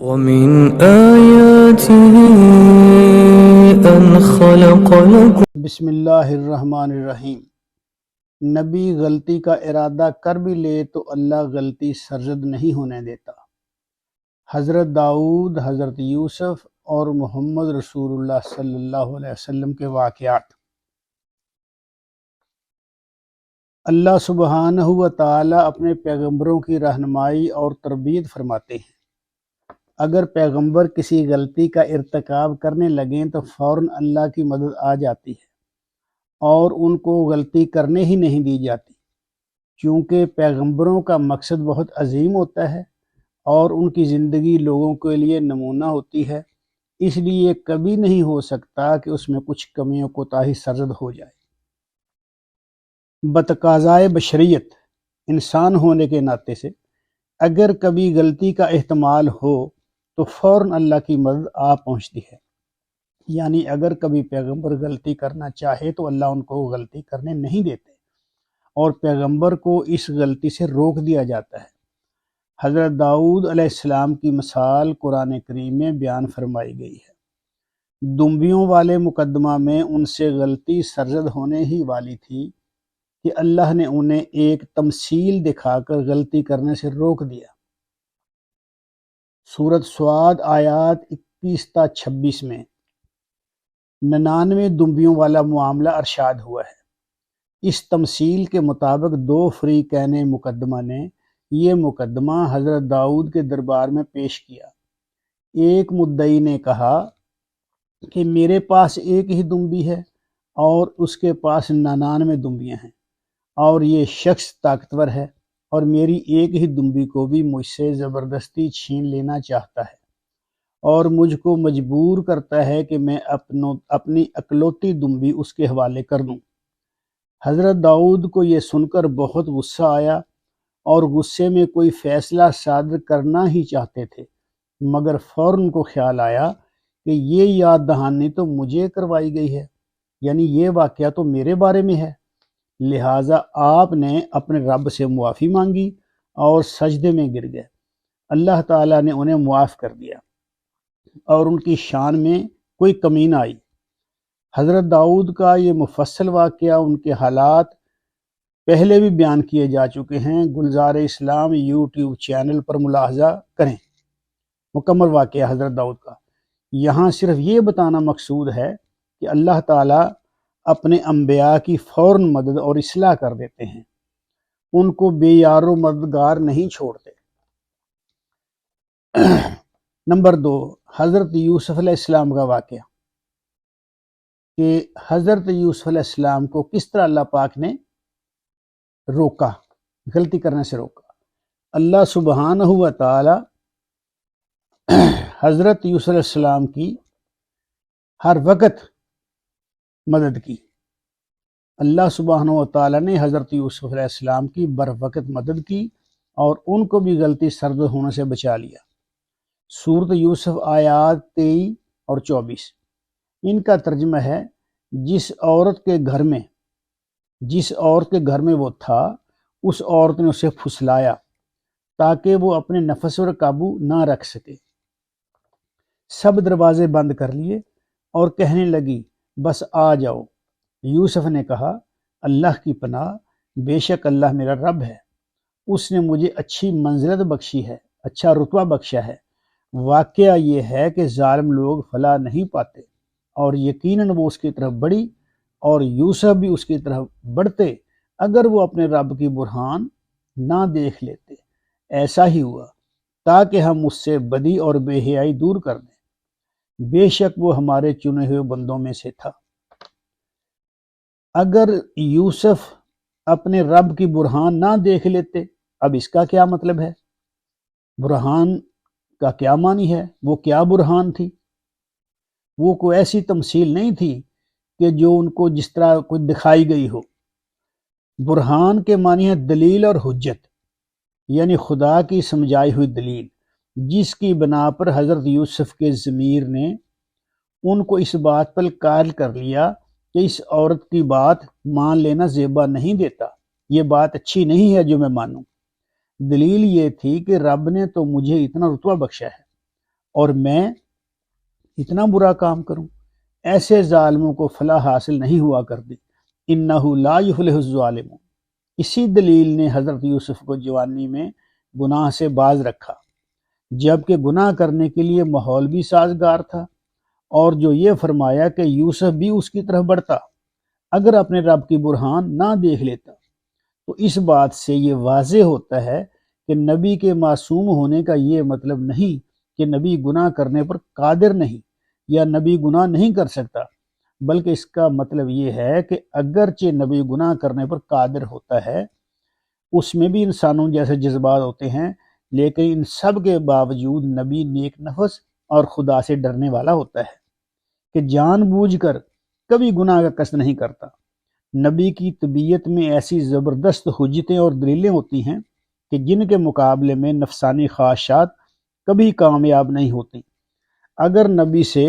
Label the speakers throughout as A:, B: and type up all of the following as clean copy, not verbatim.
A: ومن آياته أن خلق لكم
B: بسم اللہ الرحمن الرحیم۔ نبی غلطی کا ارادہ کر بھی لے تو اللہ غلطی سرزد نہیں ہونے دیتا۔ حضرت داؤد، حضرت یوسف اور محمد رسول اللہ صلی اللہ علیہ وسلم کے واقعات۔ اللہ سبحانہ و تعالی اپنے پیغمبروں کی رہنمائی اور تربیت فرماتے ہیں۔ اگر پیغمبر کسی غلطی کا ارتکاب کرنے لگیں تو فوراً اللہ کی مدد آ جاتی ہے اور ان کو غلطی کرنے ہی نہیں دی جاتی، کیونکہ پیغمبروں کا مقصد بہت عظیم ہوتا ہے اور ان کی زندگی لوگوں کے لیے نمونہ ہوتی ہے، اس لیے کبھی نہیں ہو سکتا کہ اس میں کچھ کمی و کوتاہی سرزد ہو جائے۔ بتقاضائے بشریت، انسان ہونے کے ناطے سے اگر کبھی غلطی کا احتمال ہو تو فوراً اللہ کی مدد آ پہنچتی ہے، یعنی اگر کبھی پیغمبر غلطی کرنا چاہے تو اللہ ان کو غلطی کرنے نہیں دیتے اور پیغمبر کو اس غلطی سے روک دیا جاتا ہے۔ حضرت داؤد علیہ السلام کی مثال قرآن کریم میں بیان فرمائی گئی ہے۔ دمبیوں والے مقدمہ میں ان سے غلطی سرزد ہونے ہی والی تھی کہ اللہ نے انہیں ایک تمثیل دکھا کر غلطی کرنے سے روک دیا۔ سورۃ صاد آیات 21 تا 26 میں 99 دمبیوں والا معاملہ ارشاد ہوا ہے۔ اس تمثیل کے مطابق دو فریقین مقدمہ نے یہ مقدمہ حضرت داؤد کے دربار میں پیش کیا۔ ایک مدعی نے کہا کہ میرے پاس ایک ہی دمبی ہے اور اس کے پاس 99 دمبیاں ہیں، اور یہ شخص طاقتور ہے اور میری ایک ہی دمبی کو بھی مجھ سے زبردستی چھین لینا چاہتا ہے اور مجھ کو مجبور کرتا ہے کہ میں اپنی اکلوتی دمبی اس کے حوالے کر دوں۔ حضرت داؤد کو یہ سن کر بہت غصہ آیا اور غصے میں کوئی فیصلہ صادر کرنا ہی چاہتے تھے، مگر فوراً کو خیال آیا کہ یہ یاد دہانی تو مجھے کروائی گئی ہے، یعنی یہ واقعہ تو میرے بارے میں ہے۔ لہٰذا آپ نے اپنے رب سے معافی مانگی اور سجدے میں گر گئے۔ اللہ تعالیٰ نے انہیں معاف کر دیا اور ان کی شان میں کوئی کمی نہ آئی۔ حضرت داؤد کا یہ مفصل واقعہ، ان کے حالات پہلے بھی بیان کیے جا چکے ہیں۔ گلزار اسلام یوٹیوب چینل پر ملاحظہ کریں مکمل واقعہ حضرت داؤد کا۔ یہاں صرف یہ بتانا مقصود ہے کہ اللہ تعالیٰ اپنے انبیاء کی فوراً مدد اور اصلاح کر دیتے ہیں، ان کو بے یار و مددگار نہیں چھوڑتے۔ نمبر 2، حضرت یوسف علیہ السلام کا واقعہ، کہ حضرت یوسف علیہ السلام کو کس طرح اللہ پاک نے روکا، غلطی کرنے سے روکا۔ اللہ سبحانہ و تعالی حضرت یوسف علیہ السلام کی ہر وقت مدد کی۔ اللہ سبحانہ و تعالی نے حضرت یوسف علیہ السلام کی بر وقت مدد کی اور ان کو بھی غلطی سرزد ہونے سے بچا لیا۔ سورۃ یوسف آیات 23 اور 24، ان کا ترجمہ ہے جس عورت کے گھر میں وہ تھا، اس عورت نے اسے پھسلایا تاکہ وہ اپنے نفس پر قابو نہ رکھ سکے۔ سب دروازے بند کر لیے اور کہنے لگی بس آ جاؤ۔ یوسف نے کہا اللہ کی پناہ، بے شک اللہ میرا رب ہے، اس نے مجھے اچھی منزلت بخشی ہے، اچھا رتبہ بخشا ہے۔ واقعہ یہ ہے کہ ظالم لوگ فلاح نہیں پاتے، اور یقیناً وہ اس کی طرف بڑھی اور یوسف بھی اس کی طرف بڑھتے اگر وہ اپنے رب کی برہان نہ دیکھ لیتے۔ ایسا ہی ہوا تاکہ ہم اس سے بدی اور بے حیائی دور کر دیں، بے شک وہ ہمارے چنے ہوئے بندوں میں سے تھا۔ اگر یوسف اپنے رب کی برہان نہ دیکھ لیتے، اب اس کا کیا مطلب ہے؟ برہان کا کیا معنی ہے؟ وہ کیا برہان تھی؟ وہ کوئی ایسی تمثیل نہیں تھی کہ جو ان کو جس طرح کوئی دکھائی گئی ہو۔ برہان کے معنی ہے دلیل اور حجت، یعنی خدا کی سمجھائی ہوئی دلیل، جس کی بنا پر حضرت یوسف کے ضمیر نے ان کو اس بات پر قائل کر لیا کہ اس عورت کی بات مان لینا زیبا نہیں دیتا، یہ بات اچھی نہیں ہے جو میں مانوں۔ دلیل یہ تھی کہ رب نے تو مجھے اتنا رتبہ بخشا ہے اور میں اتنا برا کام کروں؟ ایسے ظالموں کو فلاح حاصل نہیں ہوا کرتی۔ انہ لا یفلح الظالمون۔ اسی دلیل نے حضرت یوسف کو جوانی میں گناہ سے باز رکھا، جبکہ گناہ کرنے کے لیے ماحول بھی سازگار تھا، اور جو یہ فرمایا کہ یوسف بھی اس کی طرف بڑھتا اگر اپنے رب کی برہان نہ دیکھ لیتا۔ تو اس بات سے یہ واضح ہوتا ہے کہ نبی کے معصوم ہونے کا یہ مطلب نہیں کہ نبی گناہ کرنے پر قادر نہیں یا نبی گناہ نہیں کر سکتا، بلکہ اس کا مطلب یہ ہے کہ اگرچہ نبی گناہ کرنے پر قادر ہوتا ہے، اس میں بھی انسانوں جیسے جذبات ہوتے ہیں، لیکن ان سب کے باوجود نبی نیک نفس اور خدا سے ڈرنے والا ہوتا ہے کہ جان بوجھ کر کبھی گناہ کا قصد نہیں کرتا۔ نبی کی طبیعت میں ایسی زبردست حجتیں اور دلیلیں ہوتی ہیں کہ جن کے مقابلے میں نفسانی خواہشات کبھی کامیاب نہیں ہوتی۔ اگر نبی سے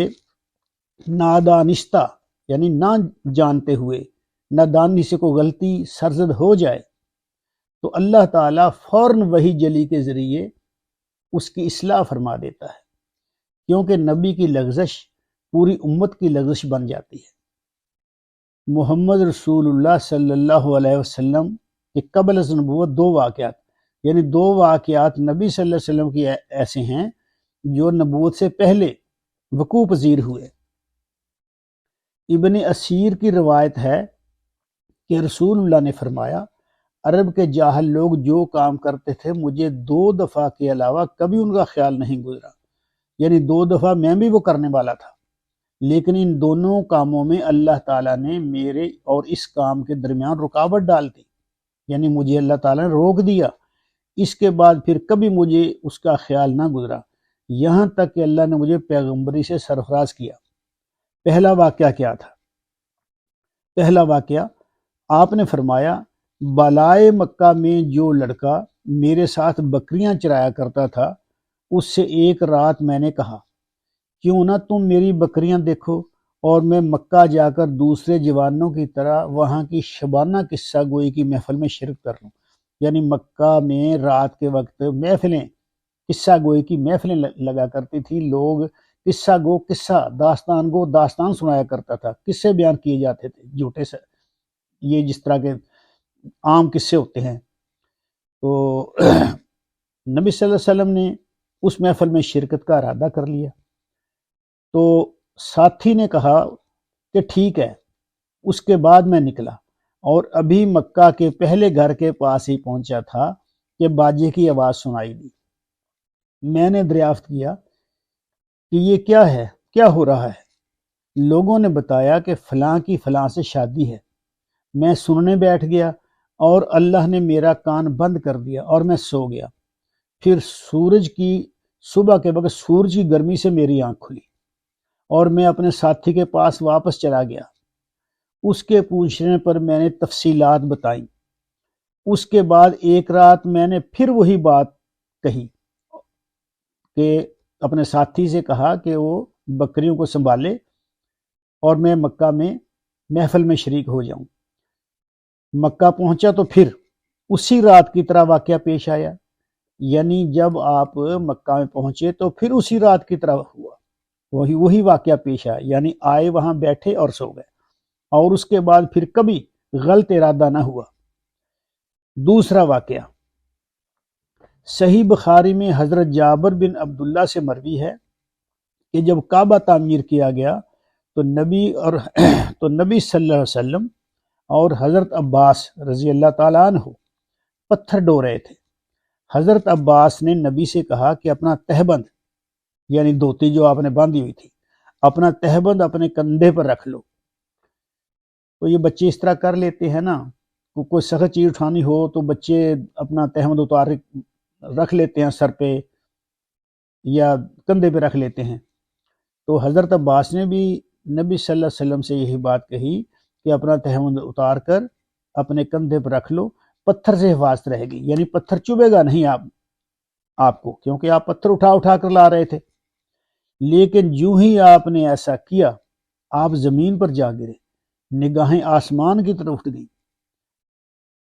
B: نادانستہ یعنی نہ جانتے ہوئے نادانی سے کوئی غلطی سرزد ہو جائے تو اللہ تعالیٰ فوراً وحی جلی کے ذریعے اس کی اصلاح فرما دیتا ہے، کیونکہ نبی کی لغزش پوری امت کی لغزش بن جاتی ہے۔ محمد رسول اللہ صلی اللہ علیہ وسلم کے قبل از نبوت دو واقعات نبی صلی اللہ علیہ وسلم کی ایسے ہیں جو نبوت سے پہلے وقوع پذیر ہوئے۔ ابن اسیر کی روایت ہے کہ رسول اللہ نے فرمایا، عرب کے جاہل لوگ جو کام کرتے تھے مجھے 2 دفعہ کے علاوہ کبھی ان کا خیال نہیں گزرا، یعنی 2 دفعہ میں بھی وہ کرنے والا تھا، لیکن ان دونوں کاموں میں اللہ تعالیٰ نے میرے اور اس کام کے درمیان رکاوٹ ڈال دی، یعنی مجھے اللہ تعالیٰ نے روک دیا۔ اس کے بعد پھر کبھی مجھے اس کا خیال نہ گزرا، یہاں تک کہ اللہ نے مجھے پیغمبری سے سرفراز کیا۔ پہلا واقعہ کیا تھا؟ پہلا واقعہ آپ نے فرمایا، بالائے مکہ میں جو لڑکا میرے ساتھ بکریاں چرایا کرتا تھا، اس سے ایک رات میں نے کہا، کیوں نہ تم میری بکریاں دیکھو اور میں مکہ جا کر دوسرے جوانوں کی طرح وہاں کی شبانہ قصہ گوئی کی محفل میں شرکت کر لوں۔ یعنی مکہ میں رات کے وقت محفلیں، قصہ گوئی کی محفلیں لگا کرتی تھی، لوگ قصہ گو قصہ، داستان گو داستان سنایا کرتا تھا، قصے بیان کیے جاتے تھے جھوٹے سے، یہ جس طرح کے عام قصے ہوتے ہیں۔ تو نبی صلی اللہ علیہ وسلم نے اس محفل میں شرکت کا ارادہ کر لیا، تو ساتھی نے کہا کہ ٹھیک ہے۔ اس کے بعد میں نکلا اور ابھی مکہ کے پہلے گھر کے پاس ہی پہنچا تھا کہ باجے کی آواز سنائی دی۔ میں نے دریافت کیا کہ یہ کیا ہے، کیا ہو رہا ہے؟ لوگوں نے بتایا کہ فلاں کی فلاں سے شادی ہے۔ میں سننے بیٹھ گیا اور اللہ نے میرا کان بند کر دیا اور میں سو گیا۔ پھر صبح کے وقت سورج کی گرمی سے میری آنکھ کھلی اور میں اپنے ساتھی کے پاس واپس چلا گیا۔ اس کے پوچھنے پر میں نے تفصیلات بتائیں۔ اس کے بعد ایک رات میں نے پھر وہی بات کہی کہ اپنے ساتھی سے کہا کہ وہ بکریوں کو سنبھالے اور میں مکہ میں محفل میں شریک ہو جاؤں۔ مکہ پہنچا تو پھر اسی رات کی طرح واقعہ پیش آیا، یعنی جب آپ مکہ میں پہنچے تو پھر اسی رات کی طرح ہوا، وہی واقعہ پیش آیا، یعنی آئے وہاں بیٹھے اور سو گئے، اور اس کے بعد پھر کبھی غلط ارادہ نہ ہوا۔ دوسرا واقعہ صحیح بخاری میں حضرت جابر بن عبداللہ سے مروی ہے کہ جب کعبہ تعمیر کیا گیا تو نبی صلی اللہ علیہ وسلم اور حضرت عباس رضی اللہ تعالیٰ عنہ پتھر ڈو رہے تھے۔ حضرت عباس نے نبی سے کہا کہ اپنا تہبند، یعنی دھوتی جو آپ نے باندھی ہوئی تھی، اپنا تہبند اپنے کندھے پر رکھ لو۔ تو یہ بچے اس طرح کر لیتے ہیں نا، کوئی سخت چیز اٹھانی ہو تو بچے اپنا تہبند اتار رکھ لیتے ہیں سر پہ یا کندھے پہ رکھ لیتے ہیں۔ تو حضرت عباس نے بھی نبی صلی اللہ علیہ وسلم سے یہی بات کہی کہ اپنا تہبند اتار کر اپنے کندھے پر رکھ لو، پتھر سے حفاظت رہے گی، یعنی پتھر چبھے گا نہیں آپ کو، کیونکہ آپ پتھر اٹھا کر لا رہے تھے۔ لیکن جو ہی آپ نے ایسا کیا، آپ زمین پر جا گرے، نگاہیں آسمان کی طرف اٹھ گئیں۔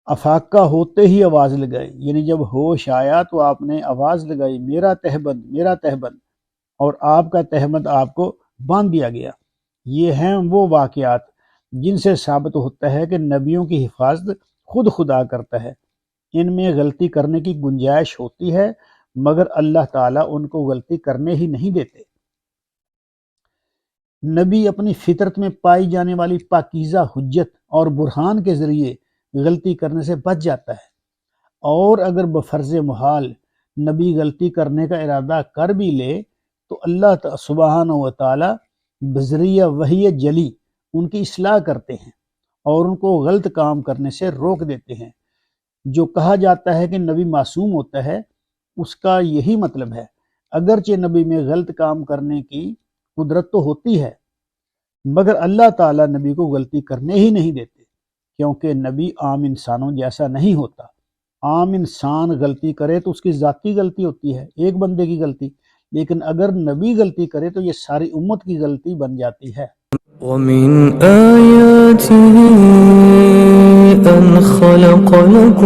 B: افاقہ ہوتے ہی آواز لگائی، یعنی جب ہوش آیا تو آپ نے آواز لگائی، میرا تہبند، میرا تہبند۔ اور آپ کا تہمت آپ کو باندھ دیا گیا۔ یہ ہیں وہ واقعات جن سے ثابت ہوتا ہے کہ نبیوں کی حفاظت خود خدا کرتا ہے۔ ان میں غلطی کرنے کی گنجائش ہوتی ہے مگر اللہ تعالیٰ ان کو غلطی کرنے ہی نہیں دیتے۔ نبی اپنی فطرت میں پائی جانے والی پاکیزہ حجت اور برہان کے ذریعے غلطی کرنے سے بچ جاتا ہے، اور اگر بفرض محال نبی غلطی کرنے کا ارادہ کر بھی لے تو اللہ سبحانہ و تعالی بذریعہ وحی جلی ان کی اصلاح کرتے ہیں اور ان کو غلط کام کرنے سے روک دیتے ہیں۔ جو کہا جاتا ہے کہ نبی معصوم ہوتا ہے، اس کا یہی مطلب ہے۔ اگرچہ نبی میں غلط کام کرنے کی قدرت تو ہوتی ہے مگر اللہ تعالیٰ نبی کو غلطی کرنے ہی نہیں دیتے، کیونکہ نبی عام انسانوں جیسا نہیں ہوتا۔ عام انسان غلطی کرے تو اس کی ذاتی غلطی ہوتی ہے، ایک بندے کی غلطی، لیکن اگر نبی غلطی کرے تو یہ ساری امت کی غلطی بن جاتی ہے۔
A: ومن آياته أن خلق لكم